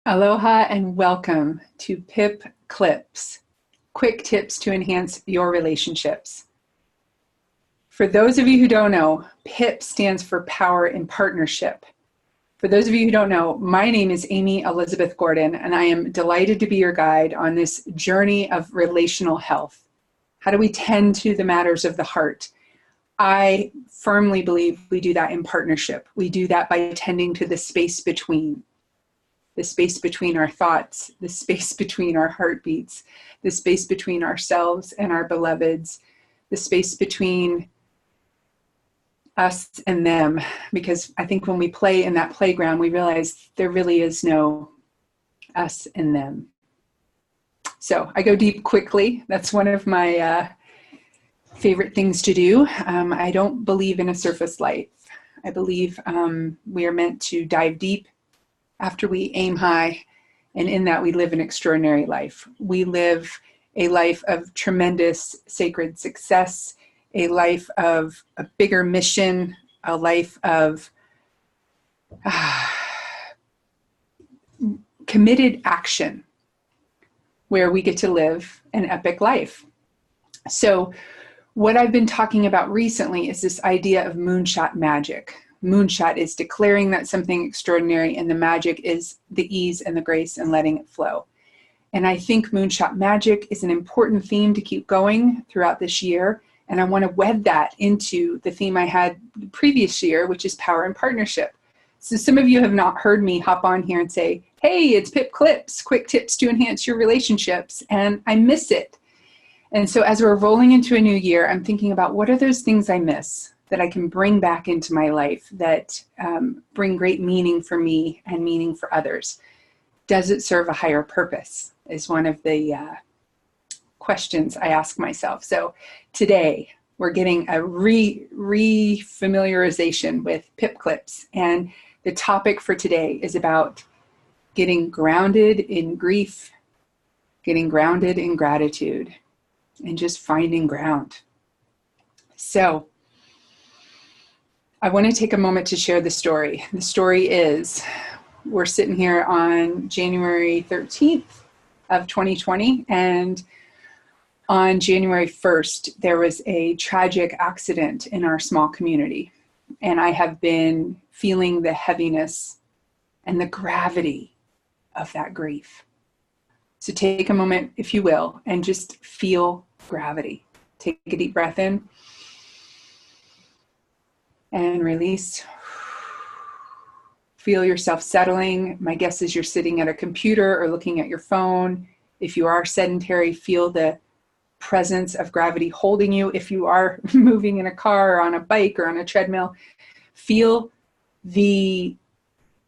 Aloha and welcome to PIP Clips, quick tips to enhance your relationships. For those of you who don't know, PIP stands for Power in Partnership. For those of you who don't know, my name is Amy Elizabeth Gordon, and I am delighted to be your guide on this journey of relational health. How do we tend to the matters of the heart? I firmly believe we do that in partnership. We do that by tending to the space between. The space between our thoughts, the space between our heartbeats, the space between ourselves and our beloveds, the space between us and them. Because I think when we play in that playground, we realize there really is no us and them. So I go deep quickly. That's one of my favorite things to do. I don't believe in a surface life. I believe we are meant to dive deep after we aim high, and in that we live an extraordinary life. We live a life of tremendous sacred success, a life of a bigger mission, a life of committed action, where we get to live an epic life. So what I've been talking about recently is this idea of moonshot magic. Moonshot is declaring that something extraordinary, and the magic is the ease and the grace and letting it flow. And I think moonshot magic is an important theme to keep going throughout this year. And I want to wed that into the theme I had the previous year, which is power and partnership. So some of you have not heard me hop on here and say, hey, it's PIP Clips, quick tips to enhance your relationships. And I miss it. And so as we're rolling into a new year, I'm thinking about what are those things I miss that I can bring back into my life that bring great meaning for me and meaning for others. Does it serve a higher purpose is one of the questions I ask myself. So today we're getting a re-familiarization with PIP Clips. And the topic for today is about getting grounded in grief, getting grounded in gratitude, and just finding ground. So I want to take a moment to share the story. The story is, we're sitting here on January 13th of 2020, and on January 1st, there was a tragic accident in our small community. And I have been feeling the heaviness and the gravity of that grief. So take a moment, if you will, and just feel gravity. Take a deep breath in and release. Feel yourself settling. My guess is you're sitting at a computer or looking at your phone. If you are sedentary, feel the presence of gravity holding you. If you are moving in a car or on a bike or on a treadmill, feel the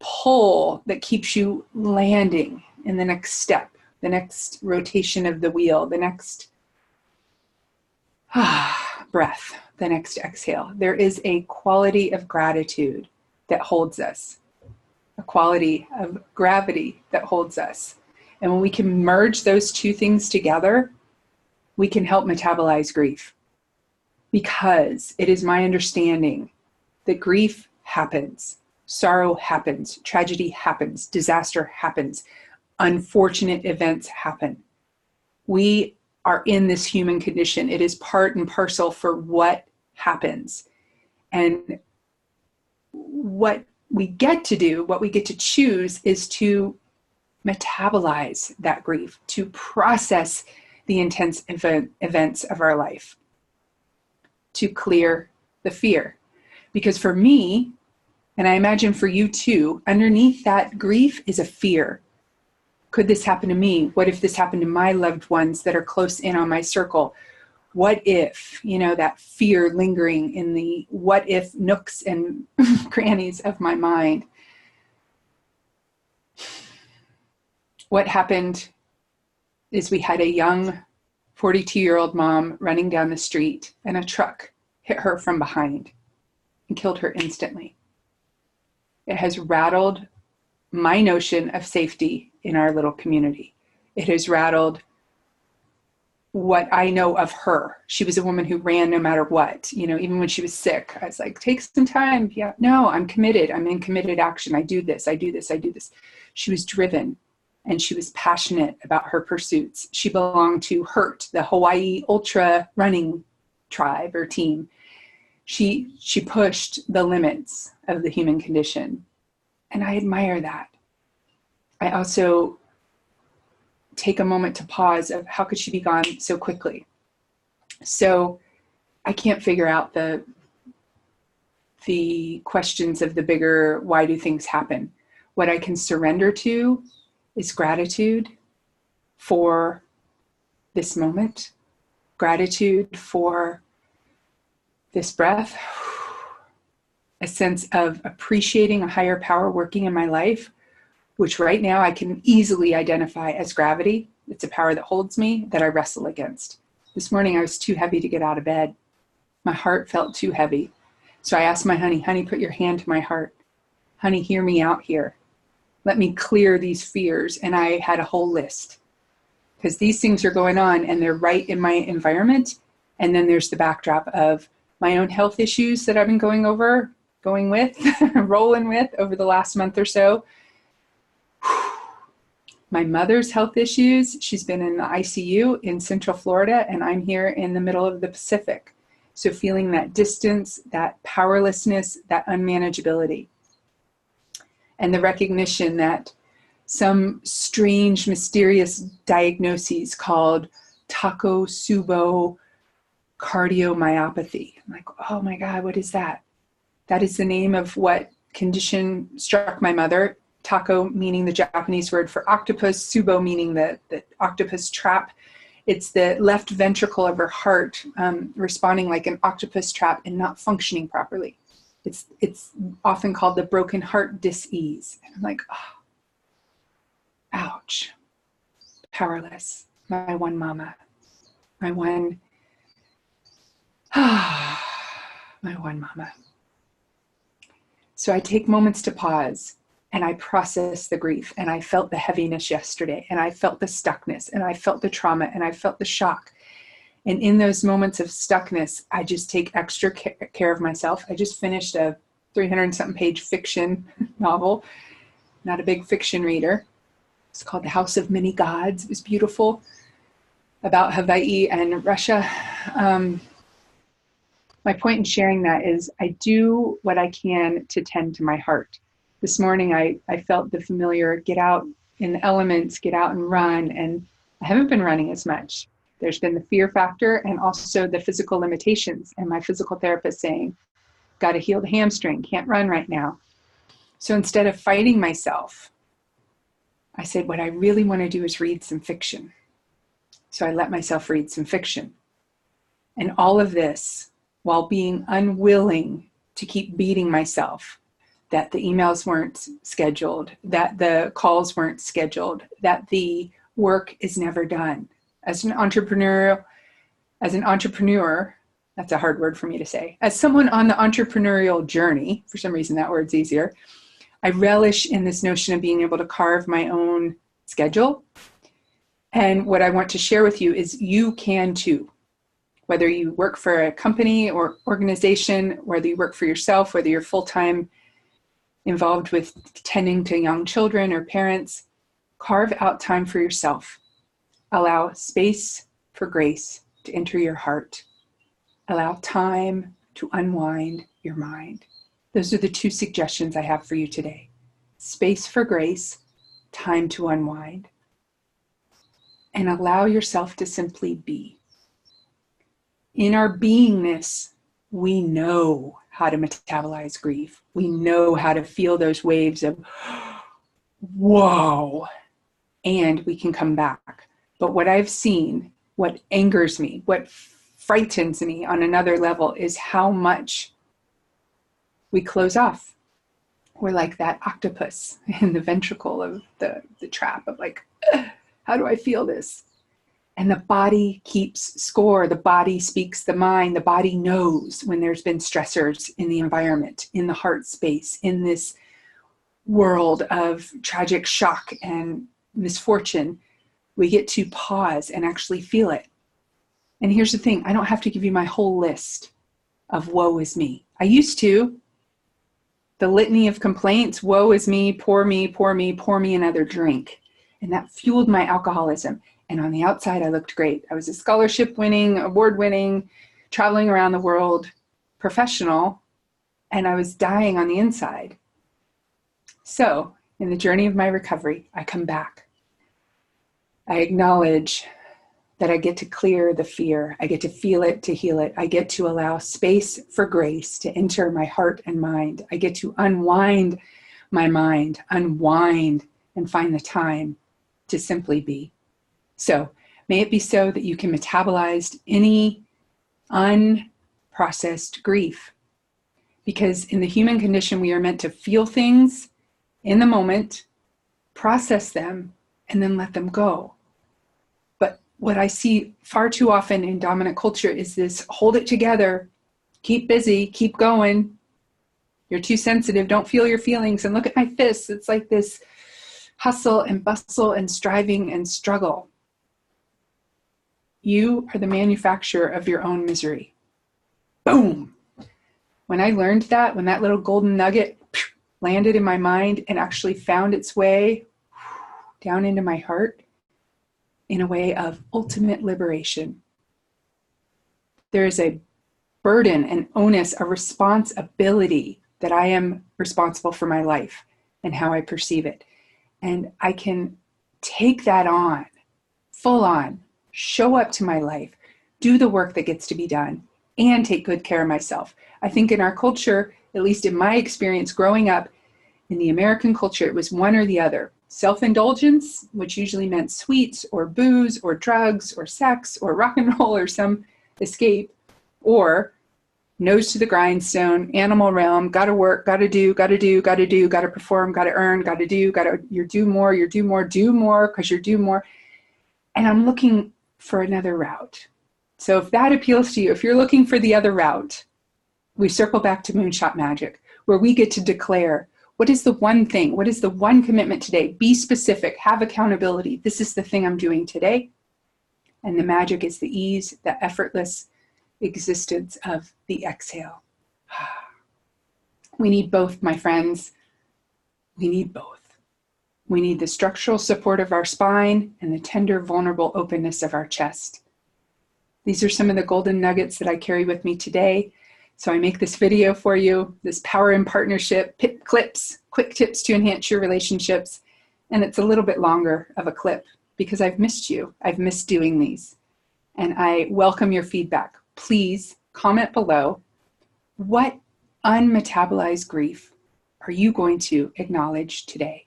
pull that keeps you landing in the next step, the next rotation of the wheel, the next breath, the next exhale. There is a quality of gratitude that holds us, a quality of gravity that holds us. And when we can merge those two things together, we can help metabolize grief. Because it is my understanding that grief happens, sorrow happens, tragedy happens, disaster happens, unfortunate events happen. We are in this human condition. It is part and parcel for what happens. And what we get to do, what we get to choose, is to metabolize that grief, to process the intense events of our life, to clear the fear. Because for me, and I imagine for you too, underneath that grief is a fear. Could this happen to me? What if this happened to my loved ones that are close in on my circle? What if, that fear lingering in the what if nooks and crannies of my mind? What happened is we had a young 42-year-old mom running down the street, and a truck hit her from behind and killed her instantly. It has rattled my notion of safety in our little community. It has rattled what I know of her. She was a woman who ran no matter what, even when she was sick. I was like, take some time. Yeah, no, I'm committed. I'm in committed action. I do this. She was driven. and she was passionate about her pursuits. She belonged to HURT, the Hawaii Ultra Running Tribe or team. She pushed the limits of the human condition, and I admire that. I also take a moment to pause of how could she be gone so quickly? So I can't figure out the questions of the bigger, why do things happen? What I can surrender to is gratitude for this moment, gratitude for this breath, a sense of appreciating a higher power working in my life, which right now I can easily identify as gravity. It's a power that holds me, that I wrestle against. This morning I was too heavy to get out of bed. My heart felt too heavy. So I asked my honey, put your hand to my heart. Honey, hear me out here. Let me clear these fears. And I had a whole list, because these things are going on and they're right in my environment. And then there's the backdrop of my own health issues that I've been rolling with over the last month or so. My mother's health issues. She's been in the ICU in Central Florida, and I'm here in the middle of the Pacific. So feeling that distance, that powerlessness, that unmanageability. And the recognition that some strange, mysterious diagnoses called Takotsubo cardiomyopathy. I'm like, oh my God, what is that? That is the name of what condition struck my mother. Tako meaning the Japanese word for octopus, Tsubo meaning the octopus trap. It's the left ventricle of her heart responding like an octopus trap and not functioning properly. It's often called the broken heart dis-ease. And I'm like, oh, ouch, powerless. My one mama, my one mama. So I take moments to pause and I process the grief, and I felt the heaviness yesterday, and I felt the stuckness, and I felt the trauma, and I felt the shock. And in those moments of stuckness, I just take extra care of myself. I just finished a 300-something page fiction novel. Not a big fiction reader. It's called The House of Many Gods. It was beautiful, about Hawaii and Russia. My point in sharing that is I do what I can to tend to my heart. This morning, I felt the familiar get out in the elements, get out and run, and I haven't been running as much. There's been the fear factor and also the physical limitations, and my physical therapist saying, got to heal the hamstring, can't run right now. So instead of fighting myself, I said, what I really want to do is read some fiction. So I let myself read some fiction. And all of this while being unwilling to keep beating myself that the emails weren't scheduled, that the calls weren't scheduled, that the work is never done. As an entrepreneur, that's a hard word for me to say. As someone on the entrepreneurial journey, for some reason that word's easier, I relish in this notion of being able to carve my own schedule. And what I want to share with you is you can too. Whether you work for a company or organization, whether you work for yourself, whether you're full-time involved with tending to young children or parents, carve out time for yourself. Allow space for grace to enter your heart. Allow time to unwind your mind. Those are the two suggestions I have for you today. Space for grace, time to unwind. And allow yourself to simply be. In our beingness, we know how to metabolize grief. We know how to feel those waves of, whoa, and we can come back. But what I've seen, what angers me, what frightens me on another level is how much we close off. We're like that octopus in the ventricle of the trap of like, how do I feel this? And the body keeps score. The body speaks the mind. The body knows when there's been stressors in the environment, in the heart space, in this world of tragic shock and misfortune. We get to pause and actually feel it. And here's the thing. I don't have to give you my whole list of woe is me. I used to. The litany of complaints, woe is me, pour me another drink. And that fueled my alcoholism. And on the outside, I looked great. I was a scholarship winning, award winning, traveling around the world professional, and I was dying on the inside. So in the journey of my recovery, I come back. I acknowledge that I get to clear the fear. I get to feel it, to heal it. I get to allow space for grace to enter my heart and mind. I get to unwind my mind, unwind, and find the time to simply be. So may it be so that you can metabolize any unprocessed grief. Because in the human condition, we are meant to feel things in the moment, process them, and then let them go. But what I see far too often in dominant culture is this: hold it together, keep busy, keep going. You're too sensitive, don't feel your feelings, and look at my fists. It's like this hustle and bustle and striving and struggle. You are the manufacturer of your own misery. Boom. When I learned that, when that little golden nugget landed in my mind and actually found its way down into my heart in a way of ultimate liberation, there is a burden, an onus, a responsibility that I am responsible for my life and how I perceive it. And I can take that on, full on, show up to my life, do the work that gets to be done, and take good care of myself. I think in our culture, at least in my experience growing up, in the American culture, it was one or the other. Self-indulgence, which usually meant sweets or booze or drugs or sex or rock and roll or some escape, or nose to the grindstone, animal realm, gotta work, gotta do, gotta perform, gotta earn, gotta do, you do more, do more because you're do more. And I'm looking for another route. So if that appeals to you, if you're looking for the other route, we circle back to Moonshot Magic, where we get to declare, what is the one thing? What is the one commitment today? Be specific, have accountability. This is the thing I'm doing today. And the magic is the ease, the effortless existence of the exhale. We need both, my friends. We need both. We need the structural support of our spine and the tender, vulnerable openness of our chest. These are some of the golden nuggets that I carry with me today. So I make this video for you, this Power in Partnership, PIP clips, quick tips to enhance your relationships. And it's a little bit longer of a clip because I've missed you. I've missed doing these. And I welcome your feedback. Please comment below. What unmetabolized grief are you going to acknowledge today?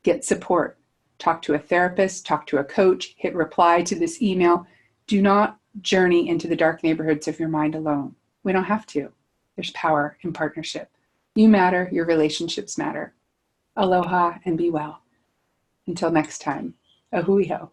Get support. Talk to a therapist, talk to a coach, hit reply to this email. Do not journey into the dark neighborhoods of your mind alone. We don't have to. There's power in partnership. You matter, your relationships matter. Aloha and be well. Until next time, a hui hou.